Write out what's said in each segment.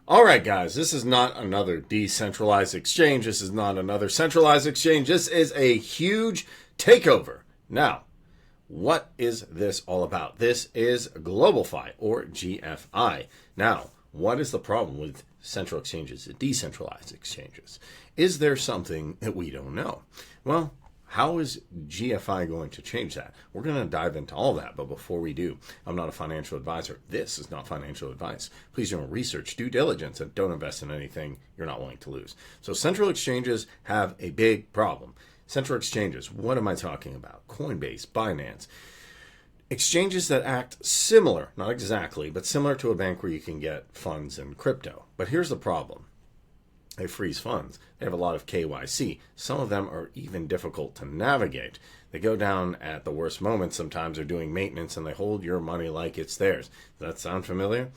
All right, guys, this is not another decentralized exchange. This is not another centralized exchange. This is a huge takeover. Now, what is this all about? This is GlobalFi, or GFI. Now, what is the problem with central exchanges and decentralized exchanges? Is there something that we don't know? Well, how is GFI going to change that? We're going to dive into all that, but before we do, I'm not a financial advisor. This is not financial advice. Please do your own research, due diligence, and don't invest in anything you're not willing to lose. So central exchanges have a big problem. Central exchanges, what am I talking about? Coinbase, Binance. Exchanges that act similar, not exactly, but similar to a bank where you can get funds and crypto. But here's the problem. They freeze funds. They have a lot of KYC. Some of them are even difficult to navigate. They go down at the worst moments. Sometimes they're doing maintenance and they hold your money like it's theirs. Does that sound familiar?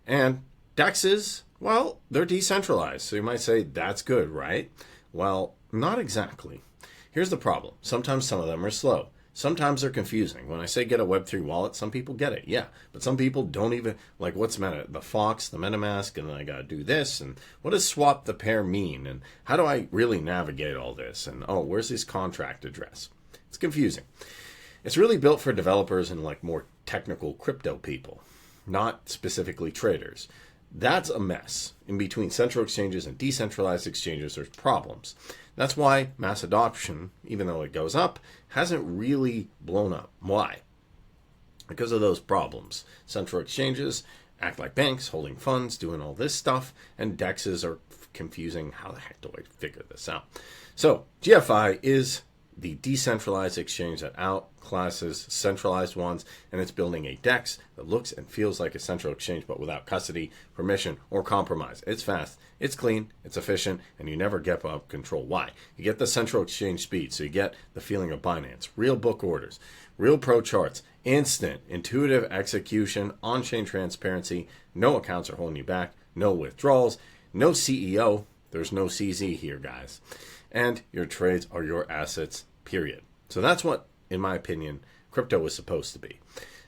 And DEXs, well, they're decentralized. So you might say that's good, right? Well, not exactly. Here's the problem. Sometimes some of them are slow. Sometimes they're confusing. When I say get a Web3 wallet, some people get it, yeah. But some people don't even, like what's the Fox, the MetaMask, and then I got to do this. And what does swap the pair mean? And how do I really navigate all this? And oh, where's this contract address? It's confusing. It's really built for developers and like more technical crypto people, not specifically traders. That's a mess. In between central exchanges and decentralized exchanges, there's problems. That's why mass adoption, even though it goes up, hasn't really blown up. Why? Because of those problems. Central exchanges act like banks, holding funds, doing all this stuff, and DEXs are confusing. How the heck do I figure this out? So GFI is the decentralized exchange that outclasses centralized ones, and it's building a DEX that looks and feels like a central exchange, but without custody, permission, or compromise. It's fast, it's clean, it's efficient, and you never give up control. Why? You get the central exchange speed, so you get the feeling of Binance, real book orders, real pro charts, instant, intuitive execution, on-chain transparency, no accounts are holding you back, no withdrawals, no CEO, there's no CZ here, guys. And your trades are your assets, period. So that's what, in my opinion, crypto was supposed to be.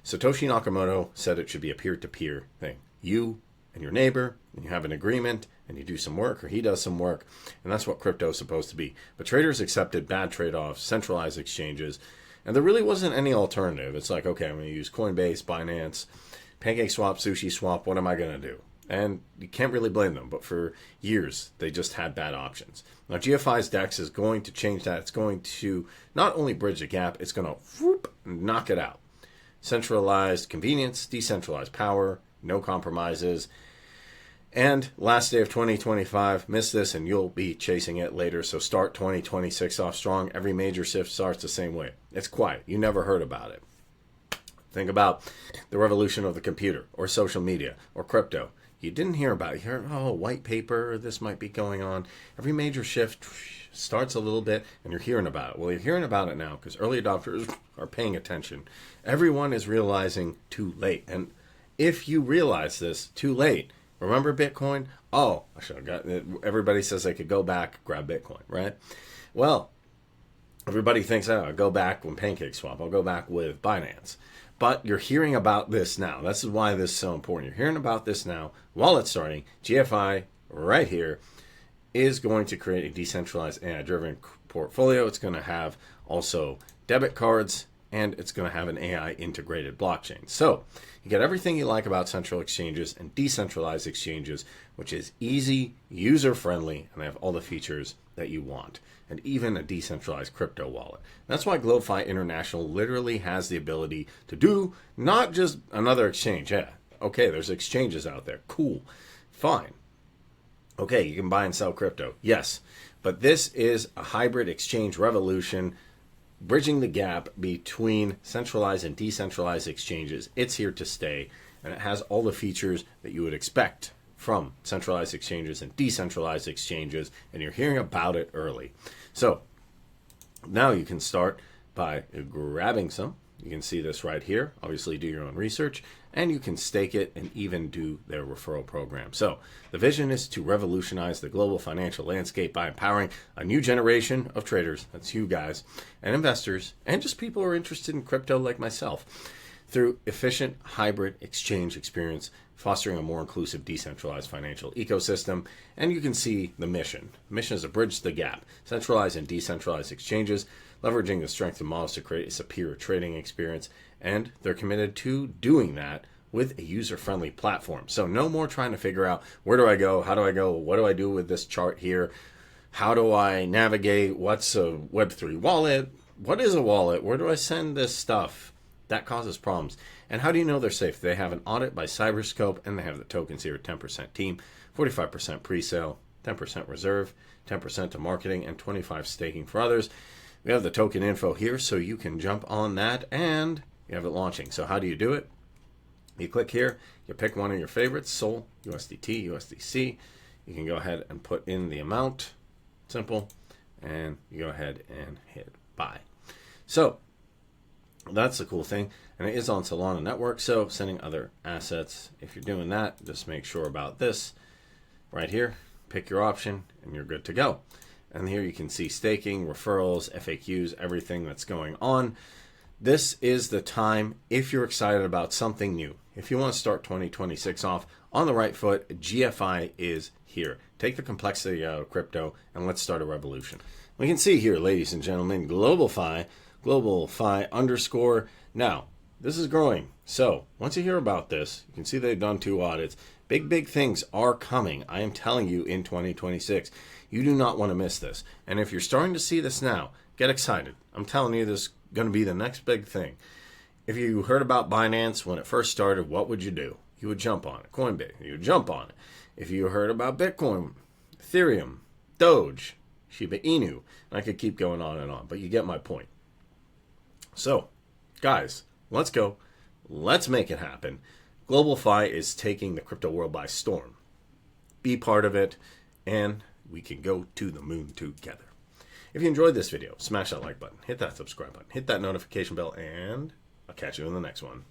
Satoshi Nakamoto said it should be a peer-to-peer thing. You and your neighbor, and you have an agreement, and you do some work, or he does some work, and that's what crypto is supposed to be. But traders accepted bad trade-offs, centralized exchanges, and there really wasn't any alternative. It's like, okay, I'm going to use Coinbase, Binance, PancakeSwap, SushiSwap, what am I going to do? And you can't really blame them, but for years, they just had bad options. Now, GFI's DEX is going to change that. It's going to not only bridge the gap, it's going to knock it out. Centralized convenience, decentralized power, no compromises. And last day of 2025, miss this and you'll be chasing it later. So start 2026 off strong. Every major shift starts the same way. It's quiet. You never heard about it. Think about the revolution of the computer or social media or crypto. You didn't hear about it. You heard, oh, white paper, this might be going on. Every major shift starts a little bit, and you're hearing about it. Well, you're hearing about it now because early adopters are paying attention. Everyone is realizing too late. And if you realize this too late, remember Bitcoin? Oh, I should have got it. Everybody says they could go back, grab Bitcoin, right? Well, everybody thinks, oh, I'll go back with PancakeSwap. I'll go back with Binance. But you're hearing about this now. This is why this is so important. You're hearing about this now while it's starting. GFI right here is going to create a decentralized AI-driven portfolio. It's going to have also debit cards, and it's going to have an AI integrated blockchain. So you get everything you like about central exchanges and decentralized exchanges, which is easy, user-friendly, and they have all the features that you want, and even a decentralized crypto wallet. That's why GlobalFi International literally has the ability to do not just another exchange. Yeah, okay, there's exchanges out there. Cool, fine. Okay, you can buy and sell crypto. Yes, but this is a hybrid exchange revolution, bridging the gap between centralized and decentralized exchanges. It's here to stay, and it has all the features that you would expect from centralized exchanges and decentralized exchanges, and you're hearing about it early. So now you can start by grabbing some. You can see this right here. Obviously, do your own research, and you can stake it and even do their referral program. So the vision is to revolutionize the global financial landscape by empowering a new generation of traders, that's you guys, and investors, and just people who are interested in crypto like myself, through efficient hybrid exchange experience, fostering a more inclusive, decentralized financial ecosystem. And you can see the mission. The mission is to bridge the gap, centralized and decentralized exchanges, leveraging the strength of models to create a superior trading experience. And they're committed to doing that with a user-friendly platform. So no more trying to figure out, where do I go? How do I go? What do I do with this chart here? How do I navigate? What's a Web3 wallet? What is a wallet? Where do I send this stuff? That causes problems. And how do you know they're safe? They have an audit by Cyberscope, and they have the tokens here, 10% team, 45% pre-sale, 10% reserve, 10% to marketing, and 25% staking for others. We have the token info here, so you can jump on that, and you have it launching. So how do you do it? You click here, you pick one of your favorites, Sol, USDT, USDC. You can go ahead and put in the amount, simple, and you go ahead and hit buy. So that's the cool thing, and it is on Solana network, so sending other assets. If you're doing that, just make sure about this right here, pick your option, and you're good to go. And here you can see staking, referrals, FAQs, everything that's going on. This is the time if you're excited about something new. If you want to start 2026 off on the right foot, GFI is here. Take the complexity out of crypto and let's start a revolution. We can see here, ladies and gentlemen, GlobalFi, GlobalFi underscore. Now, this is growing. So once you hear about this, you can see they've done 2 audits. Big things are coming. I am telling you in 2026. You do not want to miss this. And if you're starting to see this now, get excited. I'm telling you, this is going to be the next big thing. If you heard about Binance when it first started, what would you do? You would jump on it. Coinbase, you would jump on it. If you heard about Bitcoin, Ethereum, Doge, Shiba Inu, and I could keep going on and on, but you get my point. So, guys, let's go. Let's make it happen. GlobalFi is taking the crypto world by storm. Be part of it, and we can go to the moon together. If you enjoyed this video, smash that like button, hit that subscribe button, hit that notification bell, and I'll catch you in the next one.